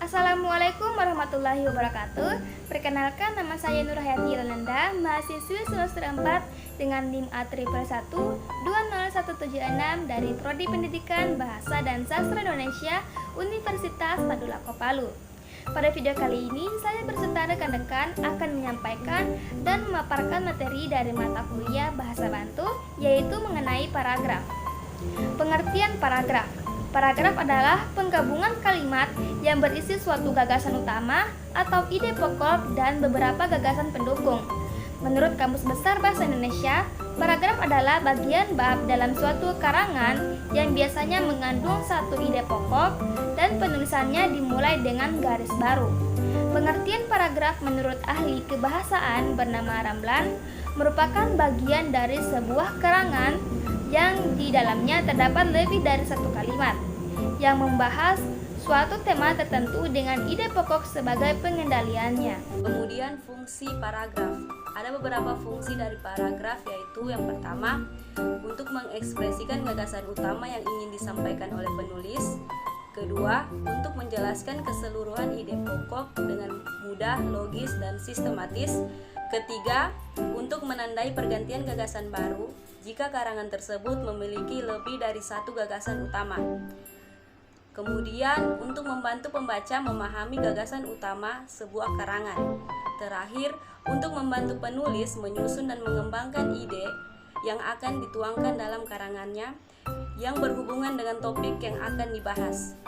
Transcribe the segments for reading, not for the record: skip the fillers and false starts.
Assalamualaikum warahmatullahi wabarakatuh. Perkenalkan, nama saya Nurhayati Lananda, mahasiswi semester 4 dengan NIM A1120176 dari Prodi Pendidikan Bahasa dan Sastra Indonesia Universitas Tadulako Palu. Pada video kali ini, saya berserta rekan-rekan akan menyampaikan dan memaparkan materi dari mata kuliah Bahasa Bantu, yaitu mengenai paragraf. Pengertian paragraf. Paragraf adalah penggabungan kalimat yang berisi suatu gagasan utama atau ide pokok dan beberapa gagasan pendukung. Menurut Kamus Besar Bahasa Indonesia, paragraf adalah bagian bab dalam suatu karangan yang biasanya mengandung satu ide pokok dan penulisannya dimulai dengan garis baru. Pengertian paragraf menurut ahli kebahasaan bernama Ramlan merupakan bagian dari sebuah karangan yang di dalamnya terdapat lebih dari satu kalimat yang membahas suatu tema tertentu dengan ide pokok sebagai pengendaliannya. Kemudian fungsi paragraf. Ada beberapa fungsi dari paragraf, yaitu yang pertama, untuk mengekspresikan gagasan utama yang ingin disampaikan oleh penulis. Kedua, untuk menjelaskan keseluruhan ide pokok dengan mudah, logis, dan sistematis. Ketiga, untuk menandai pergantian gagasan baru jika karangan tersebut memiliki lebih dari satu gagasan utama. Kemudian, untuk membantu pembaca memahami gagasan utama sebuah karangan. Terakhir, untuk membantu penulis menyusun dan mengembangkan ide yang akan dituangkan dalam karangannya yang berhubungan dengan topik yang akan dibahas.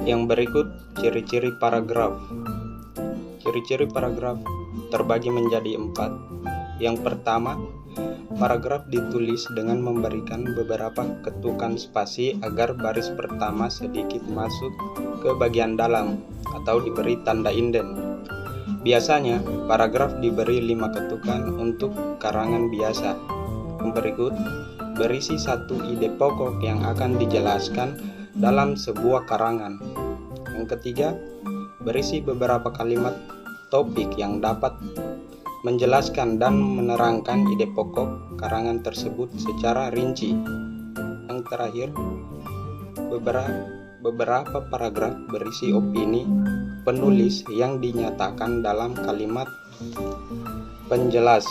Yang berikut ciri-ciri paragraf. Ciri-ciri paragraf terbagi menjadi 4. Yang pertama, paragraf ditulis dengan memberikan beberapa ketukan spasi agar baris pertama sedikit masuk ke bagian dalam atau diberi tanda inden. Biasanya, paragraf diberi 5 ketukan untuk karangan biasa. Yang berikut berisi satu ide pokok yang akan dijelaskan dalam sebuah karangan. Yang ketiga, berisi beberapa kalimat topik yang dapat menjelaskan dan menerangkan ide pokok karangan tersebut secara rinci. Yang terakhir, beberapa paragraf berisi opini penulis yang dinyatakan dalam kalimat penjelas.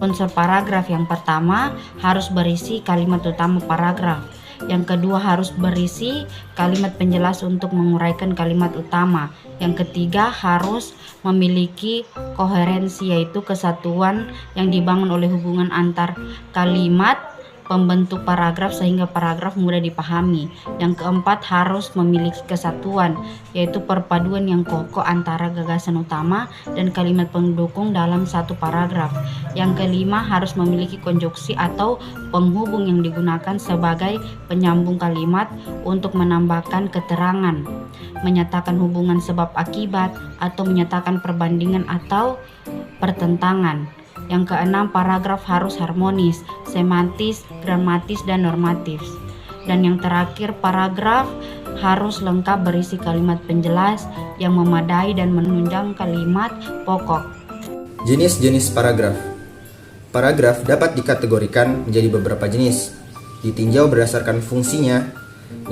Unsur paragraf yang pertama harus berisi kalimat utama paragraf. Yang kedua harus berisi kalimat penjelas untuk menguraikan kalimat utama. Yang ketiga harus memiliki koherensi, yaitu kesatuan yang dibangun oleh hubungan antar kalimat pembentuk paragraf sehingga paragraf mudah dipahami. Yang keempat harus memiliki kesatuan, yaitu perpaduan yang kokoh antara gagasan utama dan kalimat pendukung dalam satu paragraf. Yang kelima harus memiliki konjuksi atau penghubung yang digunakan sebagai penyambung kalimat untuk menambahkan keterangan, menyatakan hubungan sebab akibat, atau menyatakan perbandingan atau pertentangan. Yang keenam, paragraf harus harmonis, semantis, gramatis, dan normatif. Dan yang terakhir, paragraf harus lengkap berisi kalimat penjelas yang memadai dan menunjang kalimat pokok. Jenis-jenis paragraf. Paragraf dapat dikategorikan menjadi beberapa jenis, ditinjau berdasarkan fungsinya,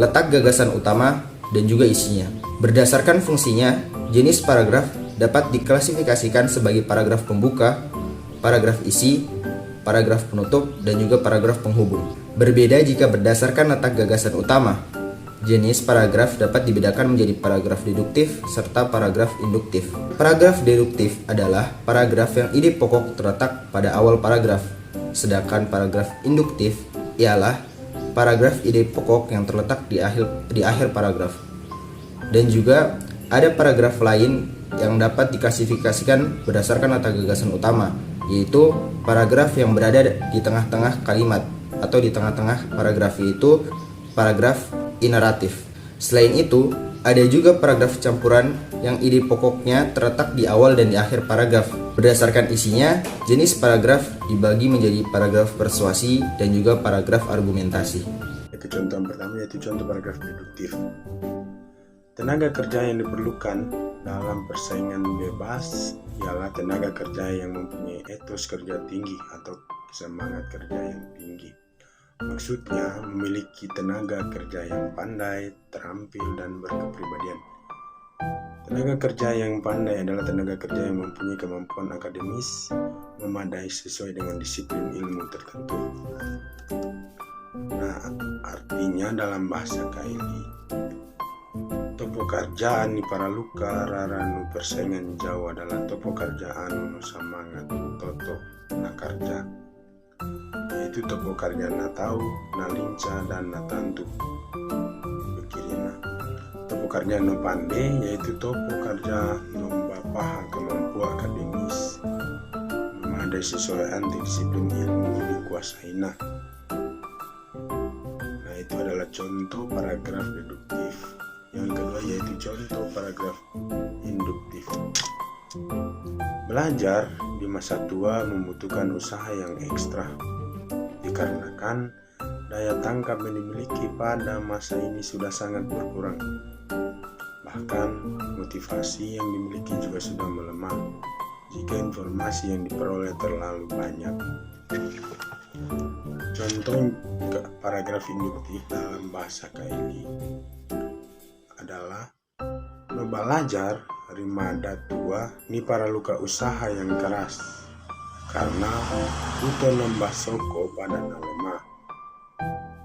letak gagasan utama, dan juga isinya. Berdasarkan fungsinya, jenis paragraf dapat diklasifikasikan sebagai paragraf pembuka, paragraf isi, paragraf penutup, dan juga paragraf penghubung. Berbeda jika berdasarkan letak gagasan utama. Jenis paragraf dapat dibedakan menjadi paragraf deduktif serta paragraf induktif. Paragraf deduktif adalah paragraf yang ide pokok terletak pada awal paragraf, sedangkan paragraf induktif ialah paragraf ide pokok yang terletak di akhir paragraf. Dan juga ada paragraf lain yang dapat diklasifikasikan berdasarkan letak gagasan utama, yaitu paragraf yang berada di tengah-tengah kalimat atau di tengah-tengah paragraf, yaitu paragraf inaratif. Selain itu, ada juga paragraf campuran yang ide pokoknya terletak di awal dan di akhir paragraf. Berdasarkan isinya, jenis paragraf dibagi menjadi paragraf persuasi dan juga paragraf argumentasi. Itu contoh yang pertama, yaitu contoh paragraf deduktif. Tenaga kerja yang diperlukan dalam persaingan bebas ialah tenaga kerja yang mempunyai etos kerja tinggi atau semangat kerja yang tinggi. Maksudnya memiliki tenaga kerja yang pandai, terampil, dan berkepribadian. Tenaga kerja yang pandai adalah tenaga kerja yang mempunyai kemampuan akademis memadai sesuai dengan disiplin ilmu tertentu. Nah, artinya dalam bahasa Kaili, topo kerjaan ni para luka raranu persaingan jauh adalah topo kerjaan nu semangat toto na kerja, yaitu topo kerja na tahu, na lincah, dan na tantu. Bekirina topo kerja no pandai yaitu topo kerja no bapaha kemampuan akademis memadai sesuai anti disiplin ilmu dikuasaina. Nah, itu adalah contoh paragraf deduktif. Yang kedua yaitu contoh paragraf induktif. Belajar di masa tua membutuhkan usaha yang ekstra dikarenakan daya tangkap yang dimiliki pada masa ini sudah sangat berkurang. Bahkan motivasi yang dimiliki juga sudah melemah jika informasi yang diperoleh terlalu banyak. Contoh paragraf induktif dalam bahasa Kaili adalah no belajar rimada tua ni para luka usaha yang keras karena uto nambah soko pada lemah.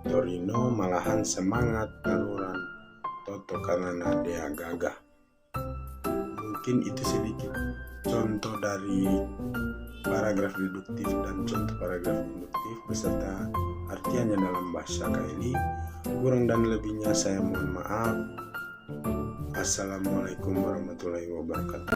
Torino malahan semangat taluran toto karena nadea gagah. Mungkin itu sedikit contoh dari paragraf deduktif dan contoh paragraf induktif beserta artiannya dalam bahasa Kaili. Kurang dan lebihnya saya mohon maaf. Assalamualaikum warahmatullahi wabarakatuh.